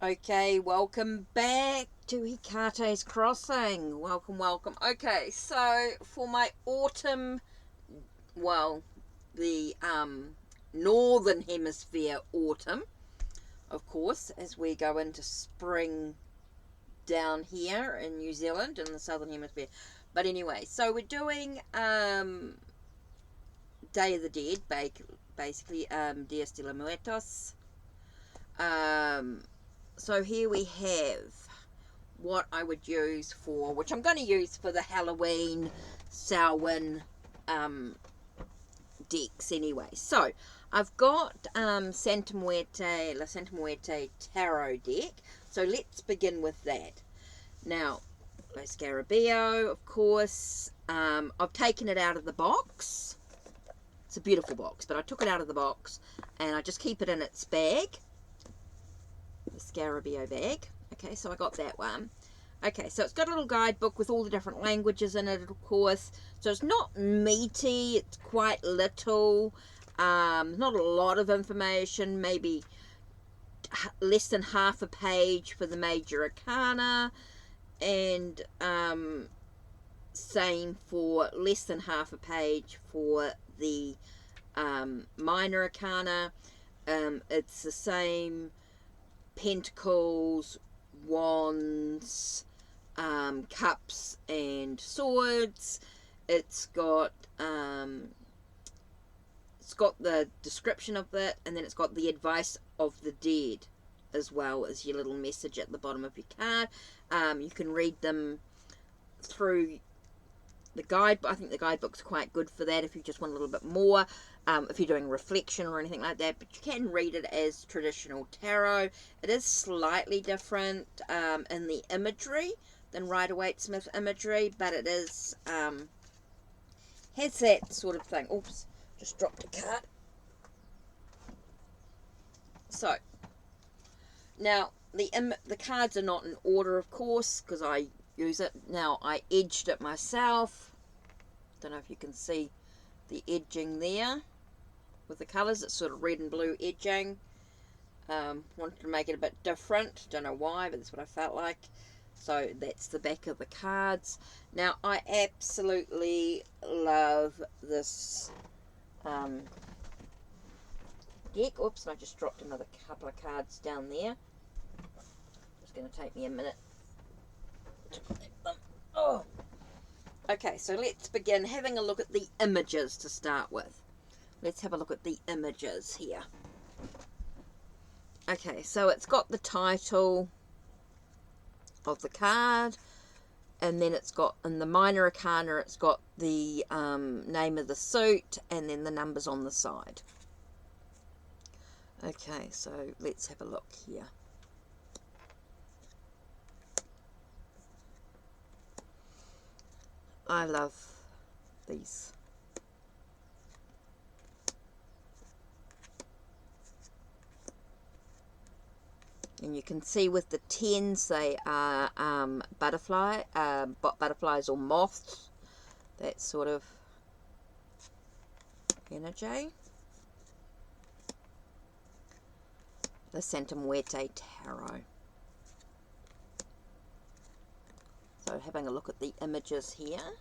Okay, welcome back to Hikate's Crossing. Welcome, welcome. Okay, so for my autumn, well, the northern hemisphere autumn, of course, as we go into spring down here in New Zealand in the southern hemisphere. But anyway, so we're doing Day of the Dead, basically Dias de los Muertos. So here we have what I would use for, which I'm going to use for the Halloween Samhain decks anyway. So I've got La Santa Muerte Tarot deck. So let's begin with that. Now, La Scarabeo, of course. I've taken it out of the box. It's a beautiful box, but I took it out of the box and I just keep it in its bag. The Scarabeo bag. Okay, so I got that one. Okay, so it's got a little guidebook with all the different languages in it, of course. So it's not meaty, it's quite little. Not a lot of information, maybe less than half a page for the major arcana, and same for less than half a page for the minor arcana. It's the same pentacles, wands, cups and swords. It's got the description of it, and then it's got the advice of the dead as well as your little message at the bottom of your card. You can read them through the guide. I think the guidebook's quite good for that if you just want a little bit more, if you're doing reflection or anything like that. But you can read it as traditional tarot. It is slightly different in the imagery than Rider-Waite-Smith imagery, but it is has that sort of thing. Oops, just dropped a card. So now the cards are not in order, of course, because I use it. Now I edged it myself. Don't know if you can see the edging there with the colours. It's sort of red and blue edging. Wanted to make it a bit different. Don't know why, but that's what I felt like. So that's the back of the cards. Now I absolutely love this deck. Oops, I just dropped another couple of cards down there. It's going to take me a minute to collect them. Oh. Okay, so let's begin having a look at the images to start with. Let's have a look at the images here. Okay, so it's got the title of the card, and then it's got, in the minor arcana, it's got the name of the suit, and then the numbers on the side. Okay, so let's have a look here. I love these. And you can see with the 10s, they are butterflies or moths. That sort of energy. The Santa Muerte Tarot. So having a look at the images here.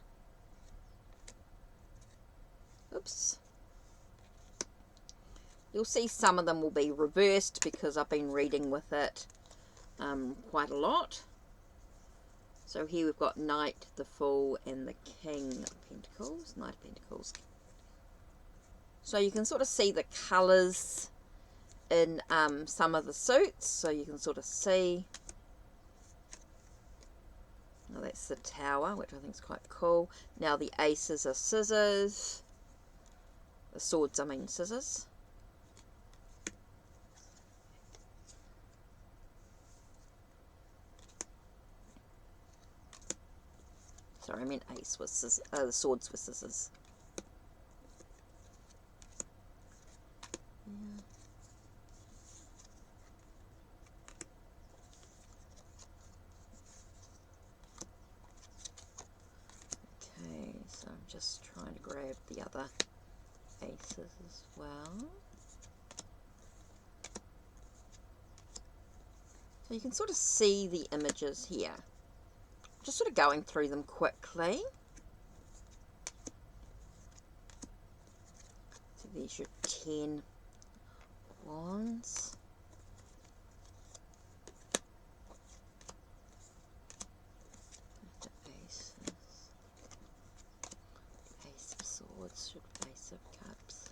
Oops. You'll see some of them will be reversed because I've been reading with it quite a lot. So here we've got Knight, the Fool, and the King of Pentacles. Knight of Pentacles. So you can sort of see the colours in some of the suits. So you can sort of see. Now that's the Tower, which I think is quite cool. Now the Aces are scissors. The Swords, I mean scissors. Sorry, I meant ace was scissors, the swords were scissors. Yeah. Okay, so I'm just trying to grab the other aces as well. So you can sort of see the images here. Just sort of going through them quickly. So there's your 10 wands. Ace of swords, Ace of cups.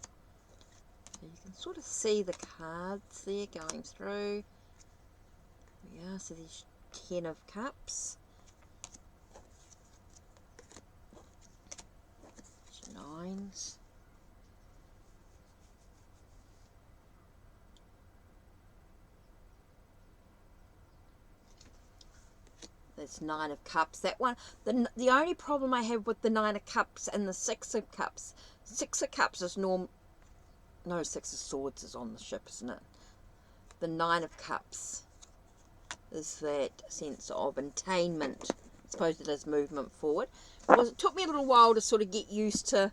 So you can sort of see the cards there going through. Yeah, so there's 10 of cups. There's nines. There's 9 of cups. That one, the only problem I have with the 9 of cups and the 6 of cups, 6 of cups is no, 6 of swords is on the ship, isn't it? The 9 of cups is that sense of attainment. I suppose it is movement forward. Because it took me a little while to sort of get used to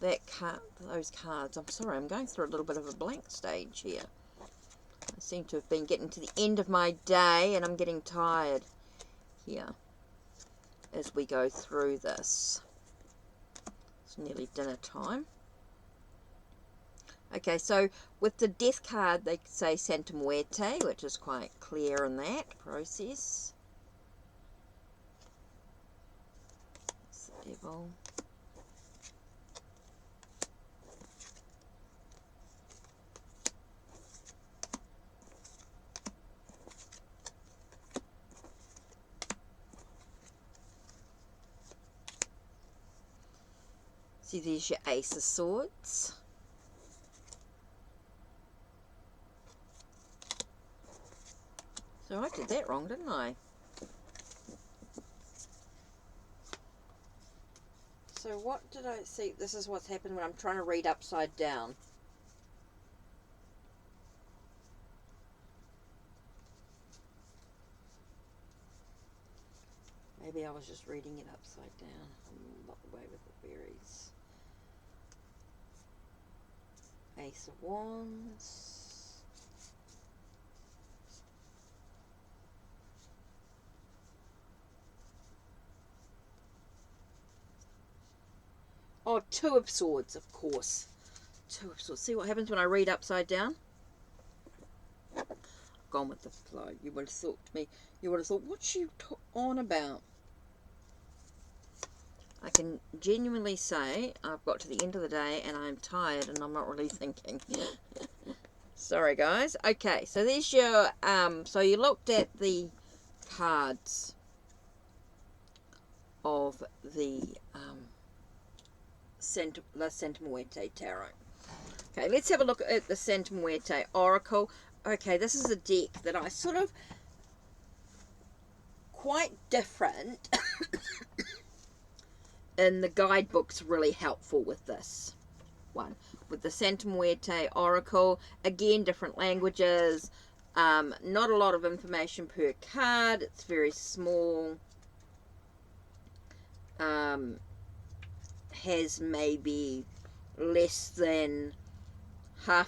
that card, those cards. I'm sorry, I'm going through a little bit of a blank stage here. I seem to have been getting to the end of my day and I'm getting tired here as we go through this. It's nearly dinner time. Okay, so with the death card, they say Santa Muerte, which is quite clear in that process. It's the devil. See, there's your Ace of Swords. So I did that wrong, didn't I? So what did I see? This is what's happened when I'm trying to read upside down. Maybe I was just reading it upside down. Not the way with the berries. Ace of Wands. Oh, 2 of Swords, of course. 2 of Swords. See what happens when I read upside down? Gone with the flow. You would have thought to me, you would have thought, what's you on about? I can genuinely say I've got to the end of the day and I'm tired and I'm not really thinking. Sorry, guys. Okay, so there's your, so you looked at the cards of the, La Santa Muerte Tarot. Okay, let's have a look at the Santa Muerte Oracle. Okay, this is a deck that I sort of, quite different, and the guidebook's really helpful with this one. With the Santa Muerte Oracle, again, different languages, not a lot of information per card, it's very small, has maybe less than a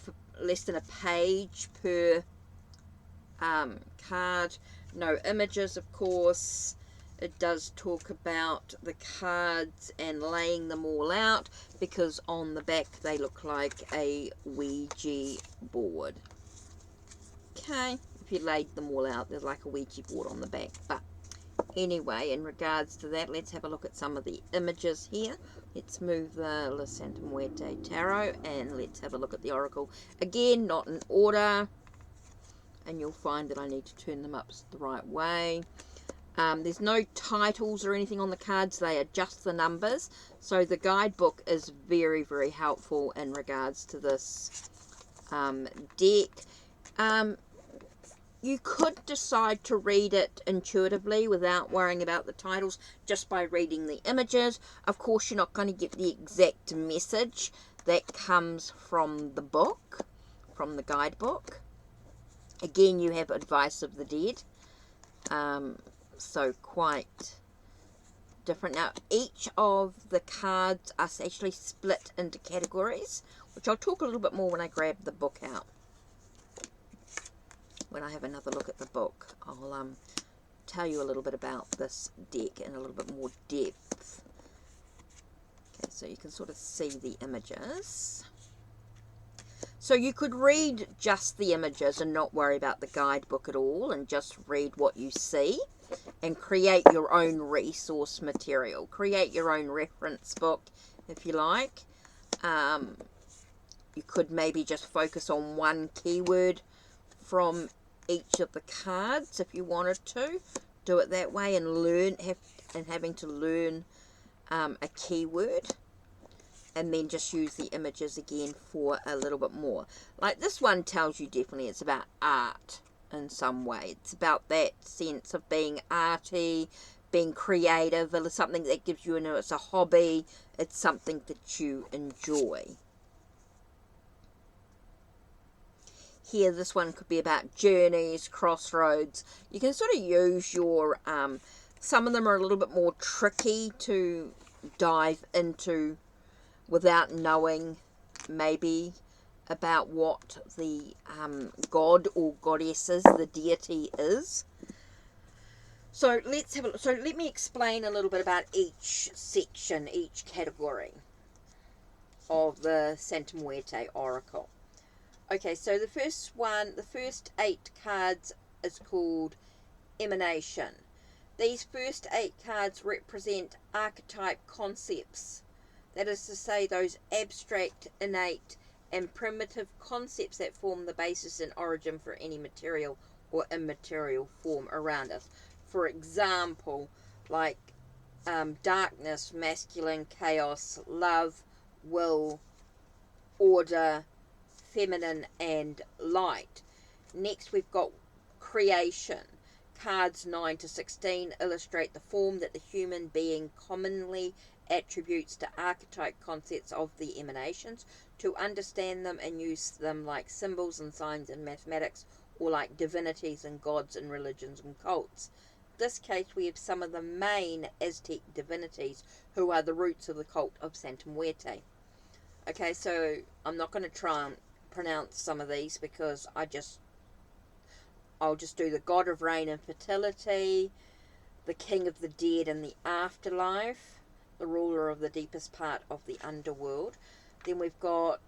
page per card. No images, of course. It does talk about the cards and laying them all out, because on the back they look like a Ouija board. Okay, if you laid them all out, there's like a Ouija board on the back. But anyway, in regards to that, let's have a look at some of the images here. Let's move the La Santa Muerte Tarot and let's have a look at the Oracle. Again, not in order, and you'll find that I need to turn them up the right way. There's no titles or anything on the cards, they are just the numbers. So the guidebook is very, very helpful in regards to this deck. You could decide to read it intuitively without worrying about the titles, just by reading the images. Of course, you're not going to get the exact message that comes from the book, from the guidebook. Again, you have Advice of the Dead. So quite different. Now, each of the cards are actually split into categories, which I'll talk a little bit more when I grab the book out. when I have another look at the book, I'll tell you a little bit about this deck in a little bit more depth. Okay, so you can sort of see the images. So you could read just the images and not worry about the guidebook at all, and just read what you see and create your own resource material. Create your own reference book if you like. You could maybe just focus on one keyword from each of the cards if you wanted to. Do it that way and having to learn a keyword. And then just use the images again for a little bit more. Like this one tells you definitely it's about art in some way. It's about that sense of being arty, being creative. It's something that gives you, it's a hobby. It's something that you enjoy. Here, this one could be about journeys, crossroads. You can sort of use your, some of them are a little bit more tricky to dive into without knowing maybe about what the god or goddesses, the deity is. So let's have a look. So let me explain a little bit about each section, each category of the Santa Muerte Oracle. Okay, so the first 8 cards is called Emanation. These first 8 cards represent archetype concepts. That is to say, those abstract, innate, and primitive concepts that form the basis and origin for any material or immaterial form around us. For example, like darkness, masculine, chaos, love, will, order, feminine, and light. Next, we've got creation. Cards 9 to 16 illustrate the form that the human being commonly attributes to archetype concepts of the emanations. To understand them and use them like symbols and signs in mathematics, or like divinities and gods in religions and cults. In this case, we have some of the main Aztec divinities who are the roots of the cult of Santa Muerte. Okay, so I'm not going to try and pronounce some of these because I'll just do the god of rain and fertility, the king of the dead and the afterlife, the ruler of the deepest part of the underworld. Then we've got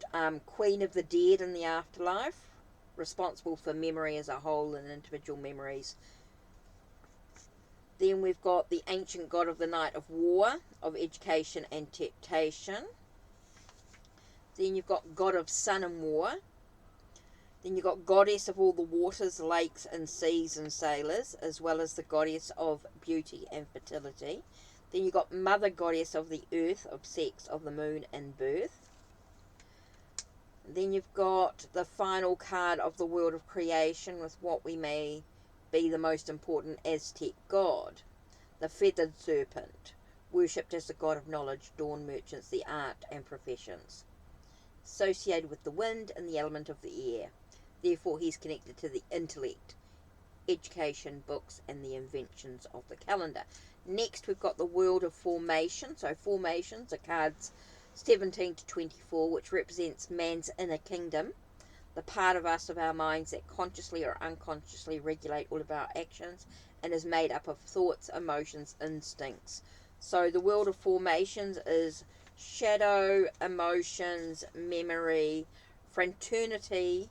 queen of the dead in the afterlife, responsible for memory as a whole and individual memories. Then we've got the ancient god of the night of war, of education and temptation. Then you've got god of sun and war. Then you've got goddess of all the waters, lakes and seas and sailors, as well as the goddess of beauty and fertility. Then you've got mother goddess of the earth, of sex, of the moon and birth. Then you've got the final card of the world of creation with what we may be the most important Aztec god, the feathered serpent, worshipped as the god of knowledge, dawn merchants, the art and professions, associated with the wind and the element of the air. Therefore, he's connected to the intellect, education, books, and the inventions of the calendar. Next, we've got the world of formation. So formations are cards 17 to 24, which represents man's inner kingdom, the part of us, of our minds, that consciously or unconsciously regulate all of our actions and is made up of thoughts, emotions, instincts. So the world of formations is shadow, emotions, memory, fraternity,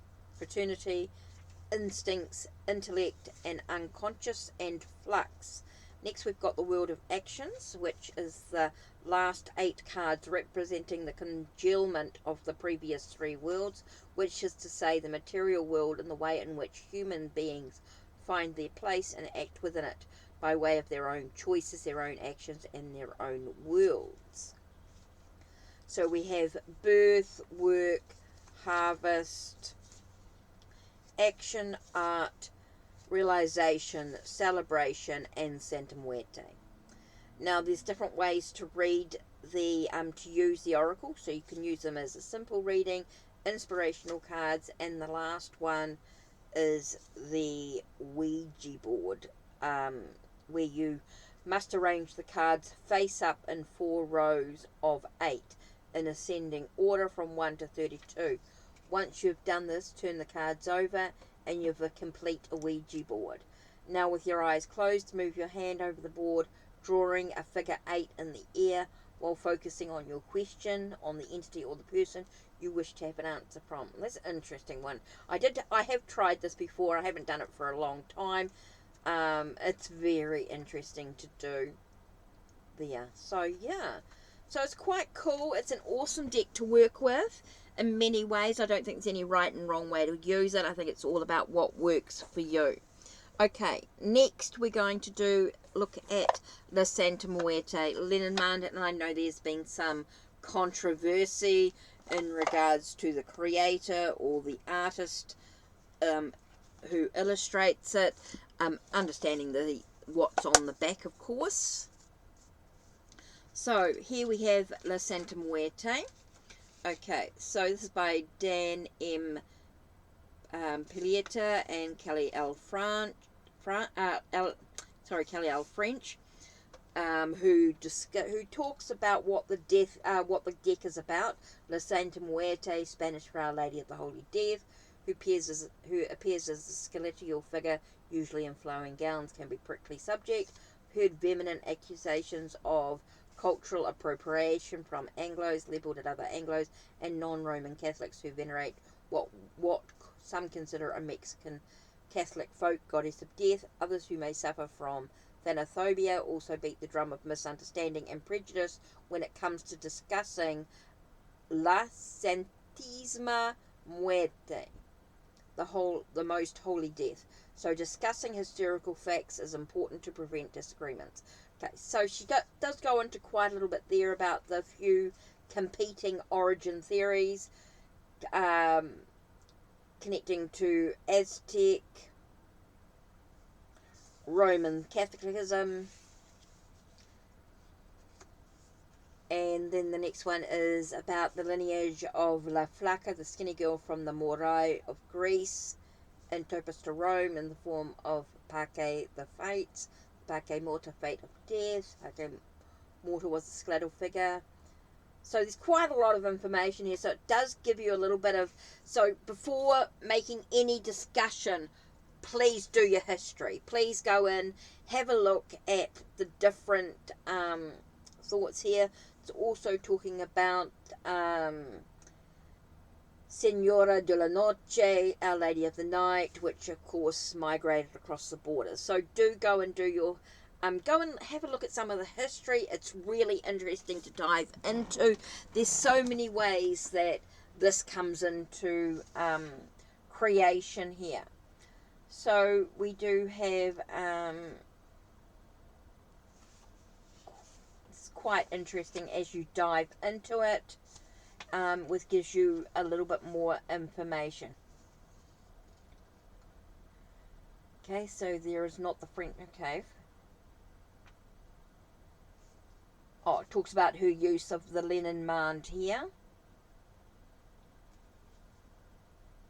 instincts, intellect, and unconscious, and flux. Next, we've got the world of actions, which is the last 8 cards representing the congealment of the previous 3 worlds, which is to say the material world and the way in which human beings find their place and act within it by way of their own choices, their own actions, and their own worlds. So we have birth, work, harvest, action, art, realization, celebration, and Santa Muerte. Now, there's different ways to read to use the oracle. So you can use them as a simple reading, inspirational cards, and the last one is the Ouija board, where you must arrange the cards face up in 4 rows of 8 in ascending order from 1 to 32. Once you've done this, turn the cards over and you've a complete Ouija board. Now with your eyes closed, move your hand over the board, drawing a figure 8 in the air while focusing on your question, on the entity or the person you wish to have an answer from. That's an interesting one. I have tried this before. I haven't done it for a long time. It's very interesting to do there. So yeah, so it's quite cool. It's an awesome deck to work with in many ways. I don't think there's any right and wrong way to use it. I think it's all about what works for you. Okay, next we're going to look at the Santa Muerte Lenormand, and I know there's been some controversy in regards to the creator or the artist who illustrates it, understanding what's on the back, of course. So here we have La Santa Muerte. Okay, so this is by Dan M. Pilieta and Kelly L. French, who talks about what the deck is about. La Santa Muerte, Spanish for Our Lady of the Holy Death, who appears as a skeletal figure, usually in flowing gowns, can be prickly subject. Heard vehement accusations of cultural appropriation from Anglos levelled at other Anglos and non-Roman Catholics who venerate what some consider a Mexican Catholic folk goddess of death. Others who may suffer from thanophobia also beat the drum of misunderstanding and prejudice when it comes to discussing La Santísima Muerte, the most holy death. So discussing historical facts is important to prevent disagreements. Okay, so she does go into quite a little bit there about the few competing origin theories, connecting to Aztec, Roman Catholicism, and then the next one is about the lineage of La Flaca, the skinny girl from the Morai of Greece, interprets to Rome in the form of Pache the Fates, Pache Morta, fate of death. Pache Morta was a skeletal figure. So there's quite a lot of information here, so it does give you a little bit of... So before making any discussion, please do your history. Please go in, have a look at the different thoughts here. It's also talking about Senora de la Noche, Our Lady of the Night, which of course migrated across the borders. So do go and do your... go and have a look at some of the history. It's really interesting to dive into. There's so many ways that this comes into creation here. So we do have... it's quite interesting as you dive into it, which gives you a little bit more information. Okay, so there is not the French... Okay. Oh, it talks about her use of the Lenormand here.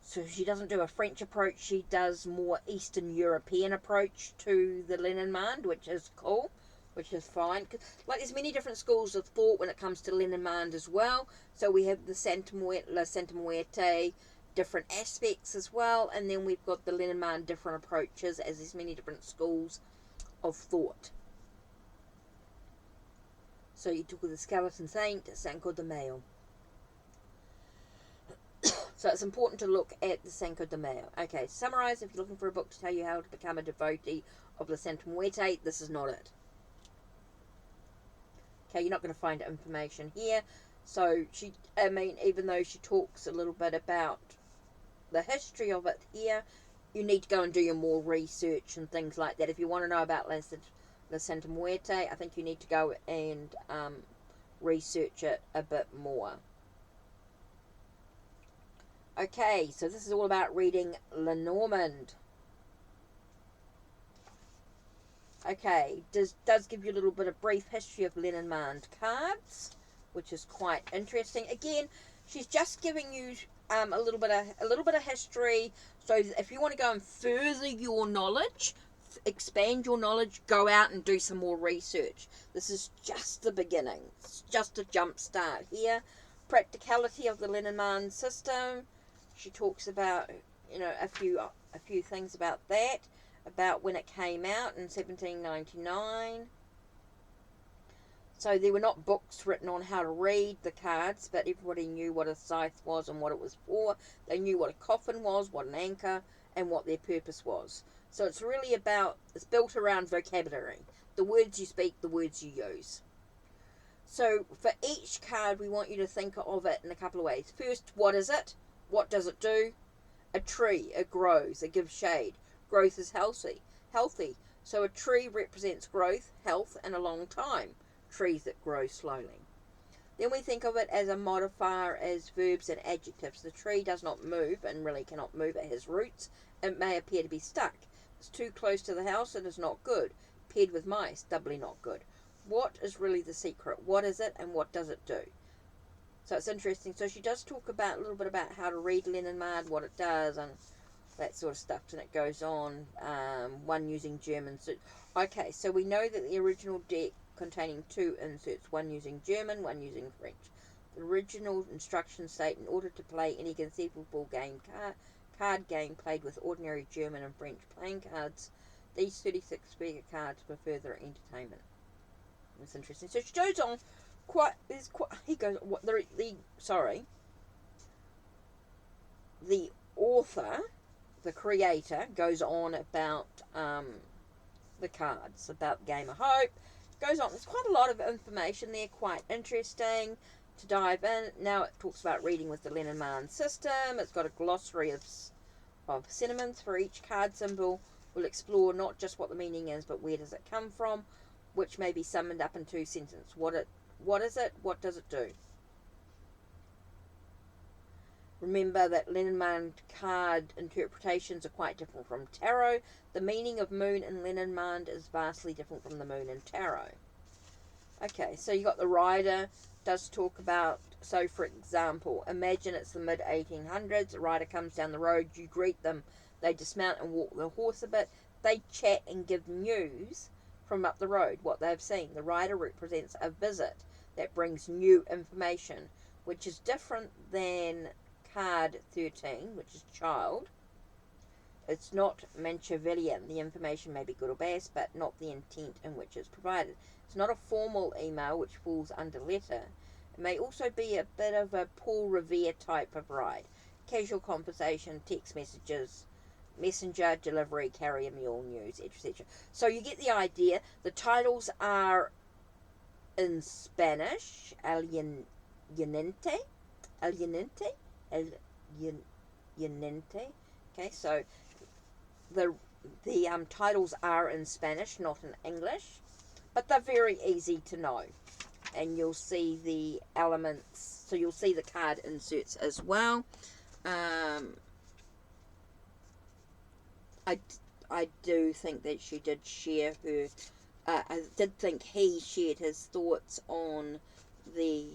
So she doesn't do a French approach, she does more Eastern European approach to the Lenormand, which is cool, which is fine. Like, there's many different schools of thought when it comes to Lenormand as well. So we have the La Santa Muerte, different aspects as well, and then we've got the Lenormand, different approaches, as there's many different schools of thought. So you took the Skeleton Saint, Cinco de Mayo. So it's important to look at the Cinco de Mayo. Okay, summarize, if you're looking for a book to tell you how to become a devotee of La Santa Muerte, this is not it. Okay, you're not going to find information here. So even though she talks a little bit about the history of it here, you need to go and do your more research and things like that. If you want to know about La Santa Muerte, I think you need to go and research it a bit more. Okay, so this is all about reading Lenormand. Okay, does give you a little bit of brief history of Lenormand cards, which is quite interesting. Again, she's just giving you a little bit of history. So if you want to go and further your knowledge, expand your knowledge, go out and do some more research. This is just the beginning. It's just a jump start here. Practicality of the Lenormand system. She talks about, you know, a few things about that, about when it came out in 1799. So there were not books written on how to read the cards, but everybody knew what a scythe was and what it was for. They knew what a coffin was, what an anchor, and what their purpose was. So it's really about, it's built around vocabulary. The words you speak, the words you use. So for each card, we want you to think of it in a couple of ways. First, what is it? What does it do? A tree, it grows, it gives shade. Growth is healthy. So a tree represents growth, health, and a long time. Trees that grow slowly. Then we think of it as a modifier, as verbs and adjectives. The tree does not move, and really cannot move. It has roots. It may appear to be stuck. It's too close to the house. It is not good. Paired with mice, doubly not good. What is really the secret? What is it, and what does it do? So it's interesting. So she does talk about a little bit about how to read Lenormand, what it does, and that sort of stuff. And it goes on. One using German. So, okay, so we know that the original deck containing 2 inserts, one using German, one using French. The original instructions state, in order to play any conceivable card game played with ordinary German and French playing cards, these 36 speaker cards for further entertainment. It's interesting. So she goes on the author, the creator, goes on about the cards, about Game of Hope. Goes on. There's quite a lot of information there, quite interesting to dive in. Now it talks about reading with the Lenormand system. It's got a glossary of synonyms for each card symbol. We'll explore not just what the meaning is, but where does it come from, which may be summed up in 2 sentences. What is it? What does it do? Remember that Lenormand card interpretations are quite different from tarot. The meaning of moon in Lenormand is vastly different from the moon in tarot. Okay, so you got the rider, does talk about, so for example, imagine it's the mid-1800s, a rider comes down the road, you greet them, they dismount and walk the horse a bit, they chat and give news from up the road, what they've seen. The rider represents a visit that brings new information, which is different than card 13, which is child. It's not Machiavellian. The information may be good or bad, but not the intent in which it's provided. It's not a formal email, which falls under letter. It may also be a bit of a Paul Revere type of ride. Casual conversation, text messages, messenger, delivery, carrier, mule, news, etc. So you get the idea. The titles are in Spanish, alienante. Okay, so the titles are in Spanish, not in English, but they're very easy to know. And you'll see the elements, so you'll see the card inserts as well. I do think that she did share her, I did think he shared his thoughts on the,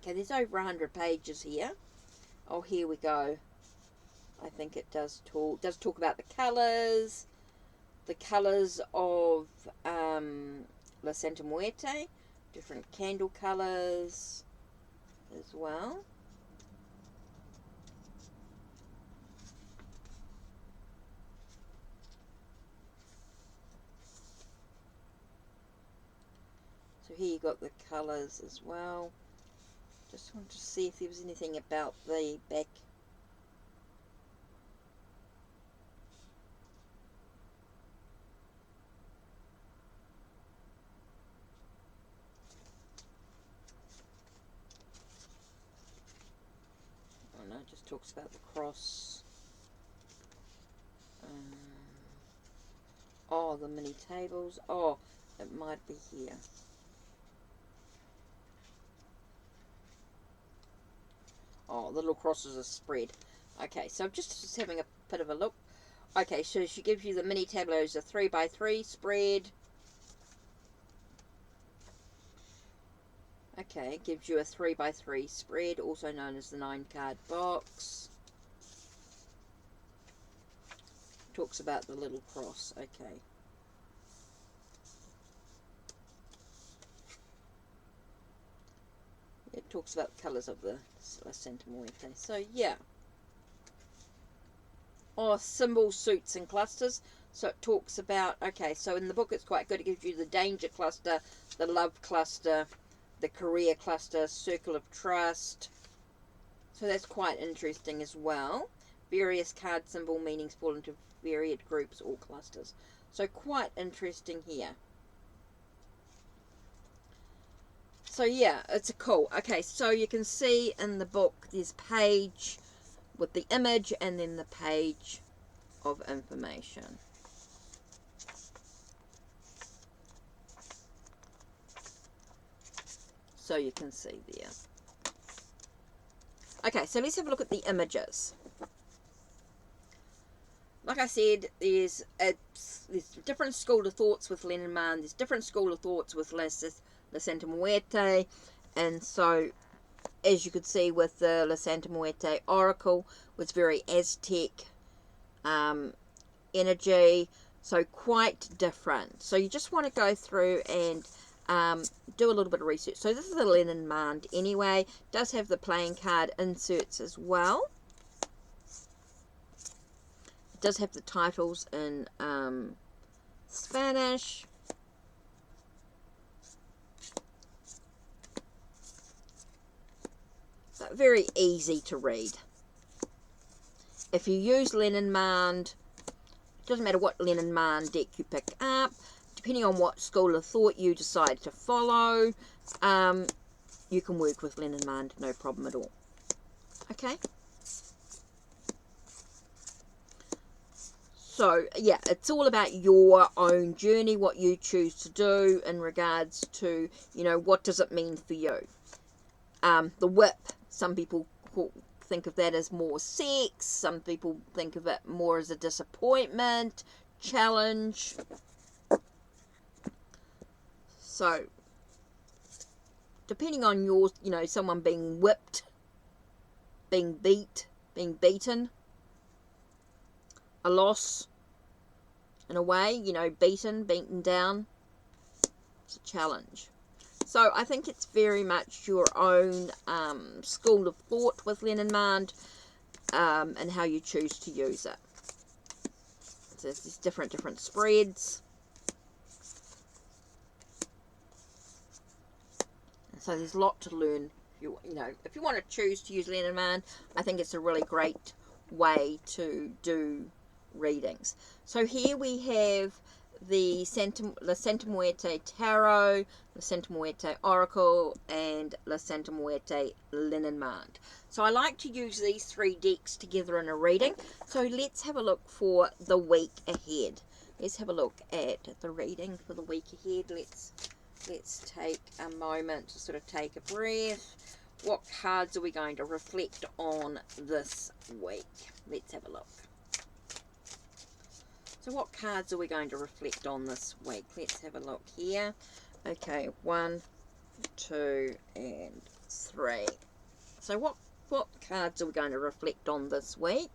okay, there's over 100 pages here. Oh, here we go. I think it does talk about the colours of La Santa Muerte, different candle colours as well. So here you got the colours as well. Just wanted to see if there was anything about the back. Oh no, it just talks about the cross. Oh, the mini tables. Oh, it might be here. Oh, the little crosses are spread. Okay, so I'm just having a bit of a look. Okay, so she gives you the mini tableaus, a 3x3 spread. Okay, it gives you a 3x3 spread, also known as the 9-card box. Talks about the little cross. Okay. It talks about the colours of the La Santa Muerte. So, yeah. Oh, symbols, suits, and clusters. So it talks about, okay, so in the book it's quite good. It gives you the danger cluster, the love cluster, the career cluster, circle of trust. So that's quite interesting as well. Various card symbol meanings fall into varied groups or clusters. So quite interesting here. So yeah, it's a cool. Okay, so you can see in the book there's page with the image and then the page of information. So you can see there. Okay, so let's have a look at the images. Like I said, there's different school of thoughts with Lenormand. There's different school of thoughts with La Santa Muerte. And so, as you could see with the La Santa Muerte Oracle, was very Aztec energy. So quite different. So you just want to go through and do a little bit of research. So this is the Lenormand anyway. It does have the playing card inserts as well. It does have the titles in Spanish. But very easy to read. If you use Lenormand, it doesn't matter what Lenormand deck you pick up, depending on what school of thought you decide to follow, you can work with Lenormand, no problem at all. Okay? So, yeah, it's all about your own journey, what you choose to do in regards to, you know, what does it mean for you. The whip, some people think of that as more sex, some people think of it more as a disappointment, challenge. So, depending on your, you know, someone being whipped, being beaten, a loss, in a way, you know, beaten down, it's a challenge. So I think it's very much your own school of thought with Lenormand and how you choose to use it. So there's these different spreads. So there's a lot to learn. You know, if you want to choose to use Lenormand, I think it's a really great way to do readings. So here we have the La Santa Muerte Tarot, La Santa Muerte Oracle, and La Santa Muerte Lenormand. So I like to use these three decks together in a reading. So let's have a look for the week ahead. Let's have a look at the reading for the week ahead. Let's take a moment to sort of take a breath. What cards are we going to reflect on this week? Let's have a look. So what cards are we going to reflect on this week? Let's have a look here. Okay, 1, 2, and 3. So what cards are we going to reflect on this week?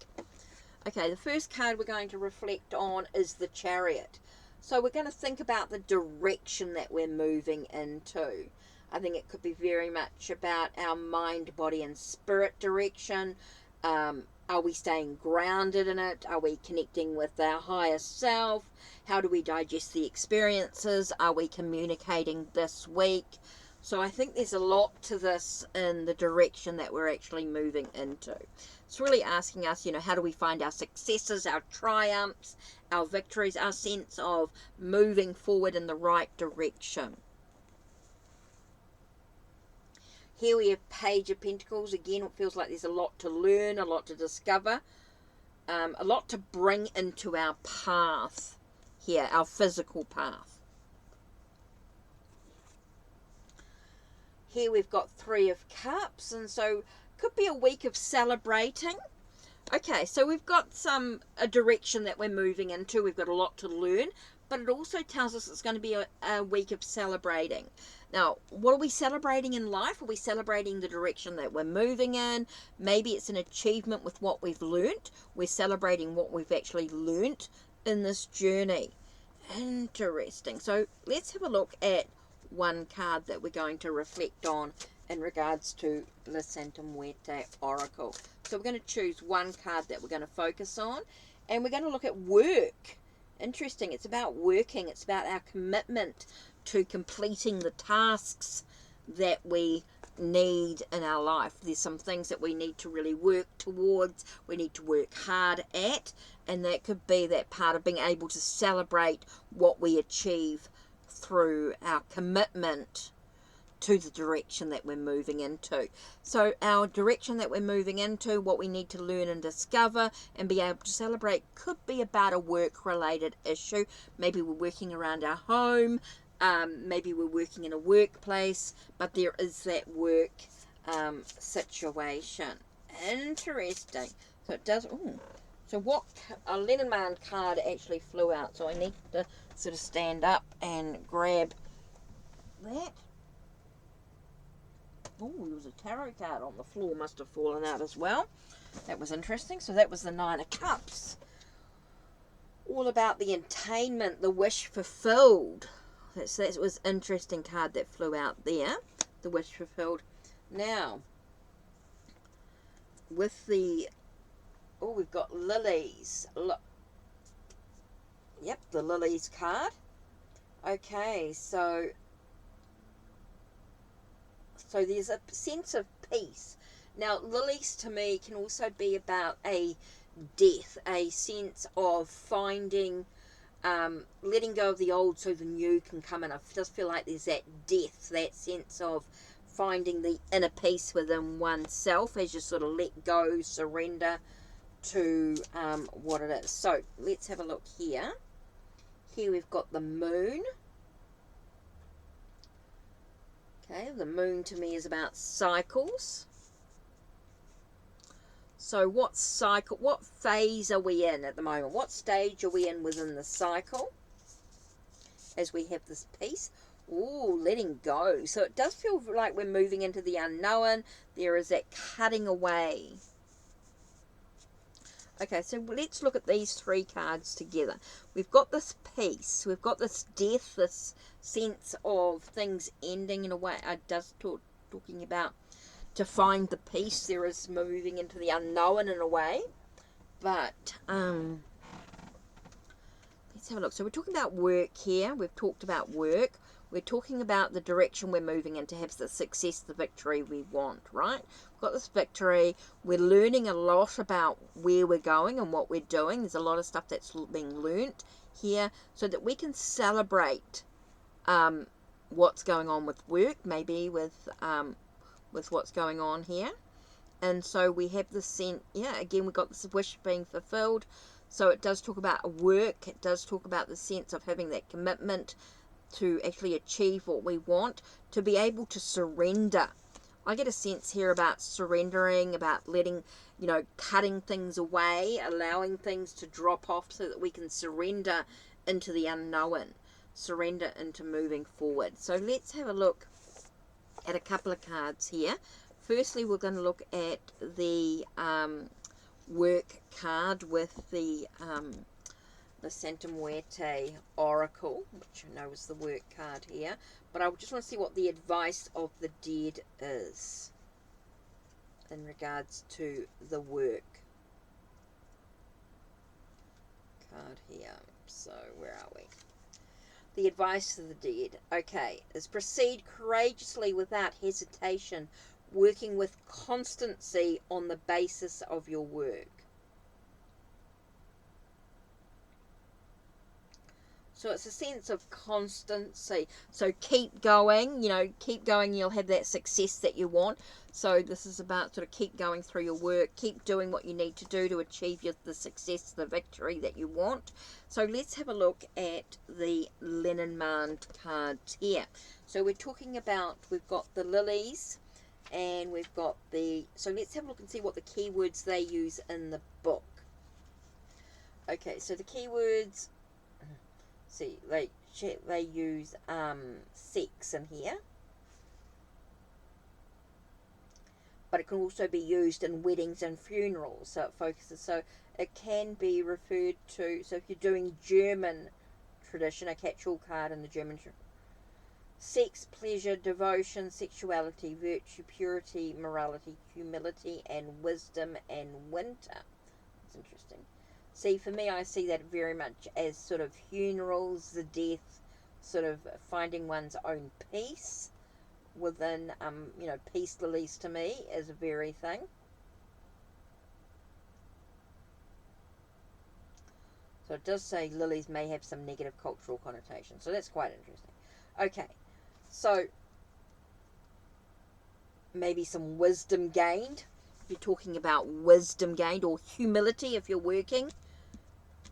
Okay, the first card we're going to reflect on is the Chariot. So we're going to think about the direction that we're moving into. I think it could be very much about our mind, body, and spirit direction. Are we staying grounded in it? Are we connecting with our higher self? How do we digest the experiences? Are we communicating this week? So I think there's a lot to this in the direction that we're actually moving into. It's really asking us, you know, how do we find our successes, our triumphs, our victories, our sense of moving forward in the right direction. Here we have Page of Pentacles. Again, it feels like there's a lot to learn, a lot to discover, a lot to bring into our path here, our physical path. Here we've got Three of Cups, and so could be a week of celebrating. Okay, so we've got a direction that we're moving into. We've got a lot to learn, but it also tells us it's going to be a week of celebrating. Now, what are we celebrating in life? Are we celebrating the direction that we're moving in? Maybe it's an achievement with what we've learnt. We're celebrating what we've actually learnt in this journey. Interesting. So let's have a look at one card that we're going to reflect on in regards to La Santa Muerte Oracle. So we're going to choose one card that we're going to focus on, and we're going to look at work. Interesting. It's about working. It's about our commitment to completing the tasks that we need in our life. There's some things that we need to really work towards, we need to work hard at, and that could be that part of being able to celebrate what we achieve through our commitment to the direction that we're moving into. So our direction that we're moving into, what we need to learn and discover and be able to celebrate, could be about a work related issue. Maybe we're working around our home, maybe we're working in a workplace, but there is that work situation. Interesting. So it does. Ooh. So what a Lenormand card actually flew out, so I need to sort of stand up and grab that. Oh, there was a tarot card on the floor, must have fallen out as well. That was interesting. So that was the Nine of Cups. All about the attainment, the wish fulfilled. That was an interesting card that flew out there. The wish fulfilled. Now, with the... Oh, we've got lilies. Look. Yep, the lilies card. Okay, so there's a sense of peace. Now, lilies to me can also be about a death, a sense of finding, letting go of the old so the new can come in. I just feel like there's that death, that sense of finding the inner peace within oneself as you sort of let go, surrender to what it is. So let's have a look here. Here we've got the moon. Okay, the moon to me is about cycles. So what phase are we in at the moment? What stage are we in within the cycle as we have this peace? Ooh, letting go. So it does feel like we're moving into the unknown. There is that cutting away. Okay, so let's look at these three cards together. We've got this peace. We've got this death, this sense of things ending in a way. I just talking about to find the peace. There is moving into the unknown in a way. But let's have a look. So we're talking about work here. We've talked about work. We're talking about the direction we're moving in to have the success, the victory we want, right? We've got this victory. We're learning a lot about where we're going and what we're doing. There's a lot of stuff that's being learnt here so that we can celebrate what's going on with work, maybe with what's going on here. And so we have this sense, again, we've got this wish being fulfilled. So it does talk about work. It does talk about the sense of having that commitment to actually achieve what we want, to be able to surrender. I get a sense here about surrendering, about letting, cutting things away, allowing things to drop off so that we can surrender into the unknown, surrender into moving forward. So let's have a look at a couple of cards here. Firstly, we're going to look at the work card with the Santa Muerte Oracle, which I know is the work card here. But I just want to see what the advice of the dead is in regards to the work card here. So where are we? The advice of the dead, okay, is proceed courageously without hesitation, working with constancy on the basis of your work. So it's a sense of constancy. So keep going, keep going, you'll have that success that you want. So this is about sort of keep going through your work, keep doing what you need to do to achieve the success, the victory that you want. So let's have a look at the Lenormand cards here. So we're talking about, we've got the lilies and we've got so let's have a look and see what the keywords they use in the book. Okay, so the keywords... See, they use sex in here. But it can also be used in weddings and funerals. So it focuses. So it can be referred to. So if you're doing German tradition, a catch-all card in the German. sex, pleasure, devotion, sexuality, virtue, purity, morality, humility, and wisdom, and winter. That's interesting. See, for me, I see that very much as sort of funerals, the death, sort of finding one's own peace within, peace lilies to me is a very thing. So it does say lilies may have some negative cultural connotation. So that's quite interesting. Okay, so maybe some wisdom gained. If you're talking about wisdom gained, or humility if you're working.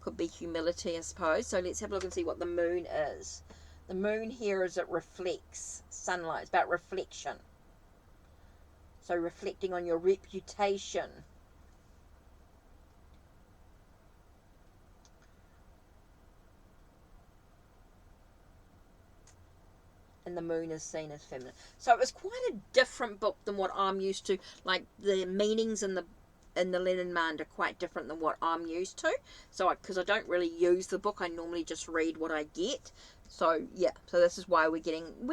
Could be humility, I suppose. So let's have a look and see what the moon is. The moon here is it reflects sunlight. It's about reflection. So reflecting on your reputation. And the moon is seen as feminine. So it was quite a different book than what I'm used to. Like the meanings in the Lenormand are quite different than what I'm used to. So because I don't really use the book, I normally just read what I get. So yeah, so this is why we're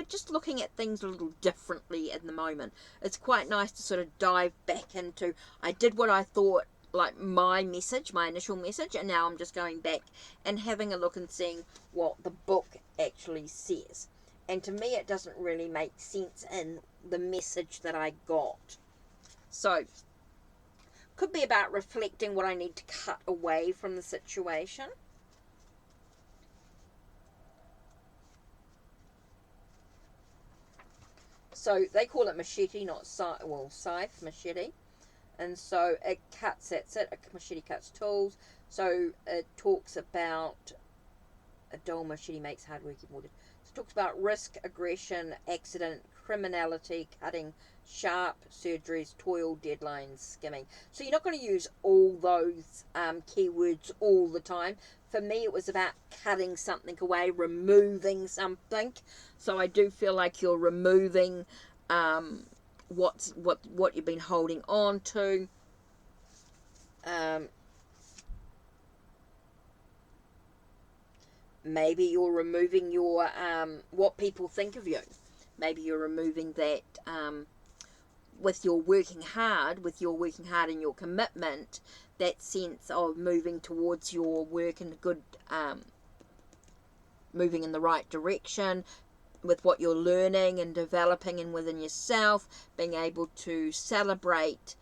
just looking at things a little differently at the moment. It's quite nice to sort of dive back into, I did what I thought, like my initial message, and now I'm just going back and having a look and seeing what the book actually says. And to me, it doesn't really make sense in the message that I got. So, could be about reflecting what I need to cut away from the situation. So, they call it machete, not scythe, machete. And so, it cuts, that's it, a machete cuts tools. So, it talks about a dull machete makes hardworking wood. Talks about risk, aggression, accident, criminality, cutting, sharp, surgeries, toil, deadlines, skimming. So you're not going to use all those keywords all the time. For me, it was about cutting something away, removing something. So I do feel like you're removing what you've been holding on to. Maybe you're removing your what people think of you. Maybe you're removing that with your working hard and your commitment, that sense of moving towards your work and good, moving in the right direction with what you're learning and developing and within yourself, being able to celebrate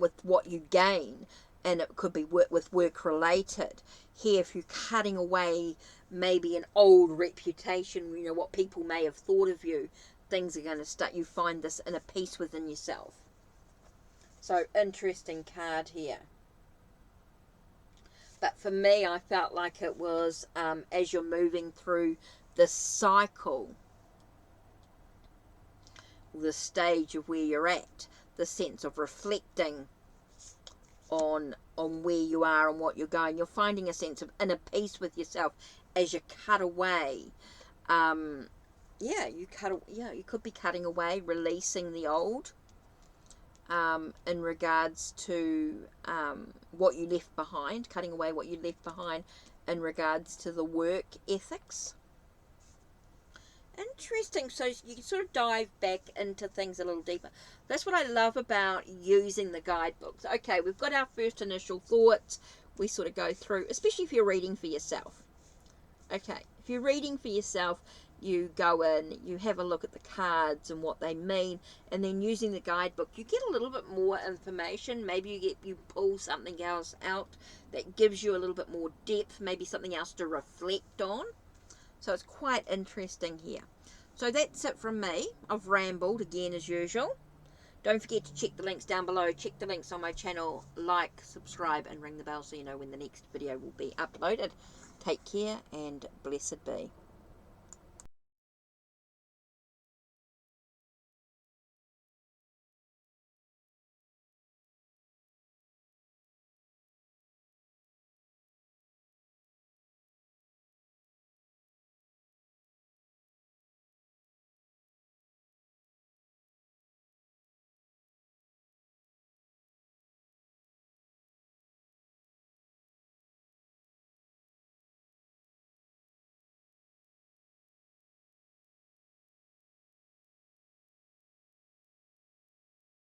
with what you gain. And it could be with work related. Here, if you're cutting away maybe an old reputation, what people may have thought of you, things are going to start, you find this inner peace within yourself. So, interesting card here. But for me, I felt like it was, as you're moving through this cycle, the stage of where you're at, the sense of reflecting on where you are and what you're going, you're finding a sense of inner peace with yourself as you cut away. You could be cutting away, releasing the old, in regards to what you left behind, cutting away what you left behind in regards to the work ethics. Interesting. So you can sort of dive back into things a little deeper. That's what I love about using the guidebooks. Okay, we've got our first initial thoughts. We sort of go through, especially if you're reading for yourself. Okay, if you're reading for yourself, you go in, you have a look at the cards and what they mean, and then using the guidebook, you get a little bit more information. Maybe you pull something else out that gives you a little bit more depth, maybe something else to reflect on. So it's quite interesting here. So that's it from me. I've rambled again as usual. Don't forget to check the links down below. Check the links on my channel. Like, subscribe, and ring the bell so you know when the next video will be uploaded. Take care and blessed be.